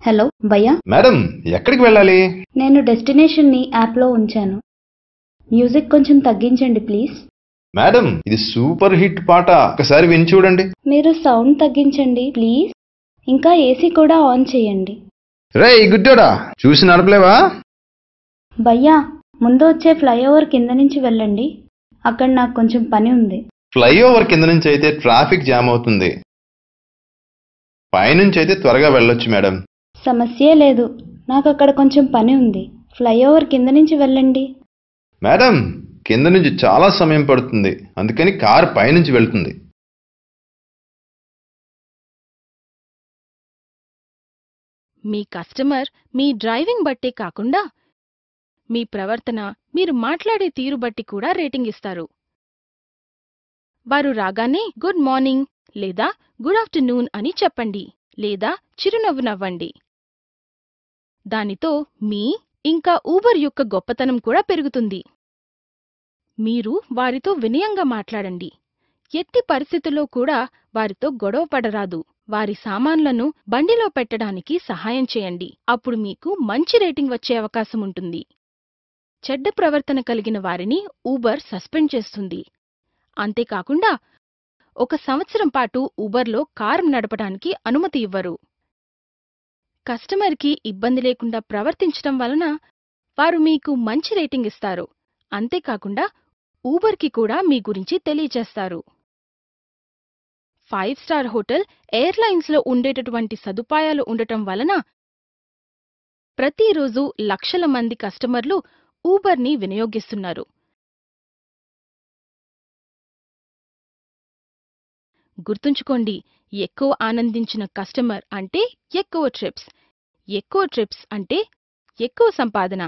Hello భయ్యా, madam ఎక్కడికి వెళ్ళాలి? నేను డెస్టినేషన్ని యాప్లో ఉంచాను. మ్యూజిక్ కొంచెం తగ్గించండి ప్లీజ్. మేడం ఇది సూపర్ హిట్ పాట, ఒకసారి విని చూడండి. మీరు సౌండ్ తగ్గించండి ప్లీజ్. ఇంకా ఏసీ కూడా ఆన్ చేయండి. రేయ్ గుడ్డోడా, చూసి నడపలేవా? భయ్యా, ముందు వచ్చే ఫ్లైఓవర్ కింద నుంచి వెళ్ళండి. అక్కడ నాకు కొంచెం పని ఉంది. ఫ్లైఓవర్ కింద నుంచి అయితే ట్రాఫిక్ జామ్ అవుతుంది, పైనుంచి అయితే త్వరగా వెళ్ళొచ్చు మేడం. సమస్యే లేదు, నాకు అక్కడ కొంచెం పని ఉంది. ఫ్లైఓవర్ కింద నుంచి వెళ్ళండి. మేడం కింద నుంచి చాలా సమయం పడుతుంది, అందుకని కారు పైనుంచి వెళ్తుంది. మీ కస్టమర్ మీ డ్రైవింగ్ బట్టే కాకుండా మీ ప్రవర్తన, మీరు మాట్లాడే తీరు బట్టి కూడా రేటింగ్ ఇస్తారు. వారు రాగానే గుడ్ మార్నింగ్ లేదా గుడ్ ఆఫ్టర్నూన్ అని చెప్పండి, లేదా చిరునవ్వు నవ్వండి. దానితో మీ ఇంకా ఊబర్ యొక్క గొప్పతనం కూడా పెరుగుతుంది. మీరు వారితో వినయంగా మాట్లాడండి. ఎట్టి పరిస్థితుల్లో కూడా వారితో గొడవ పడరాదు. వారి సామాన్లను బండిలో పెట్టడానికి సహాయం చేయండి. అప్పుడు మీకు మంచి రేటింగ్ వచ్చే అవకాశం ఉంటుంది. చెడ్డ ప్రవర్తన కలిగిన వారిని ఊబర్ సస్పెండ్ చేస్తుంది. అంతేకాకుండా 1 సంవత్సరం పాటు ఊబర్లో కారు నడపడానికి అనుమతి ఇవ్వరు. కస్టమర్కి ఇబ్బంది లేకుండా ప్రవర్తించడం వలన వారు మీకు మంచి రేటింగ్ ఇస్తారు. అంతేకాకుండా ఊబర్కి కూడా మీ గురించి తెలియచేస్తారు. 5 స్టార్ హోటల్, ఎయిర్లైన్స్లో ఉండేటటువంటి సదుపాయాలు ఉండటం వలన ప్రతిరోజు లక్షల మంది కస్టమర్లు ఊబర్ని వినియోగిస్తున్నారు. గుర్తుంచుకోండి, ఎక్కువ ఆనందించిన కస్టమర్ అంటే ఎక్కువ ట్రిప్స్, ఎక్కువ ట్రిప్స్ అంటే ఎక్కువ సంపాదన.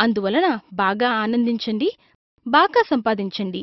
అందువలన బాగా ఆనందించండి, బాగా సంపాదించండి.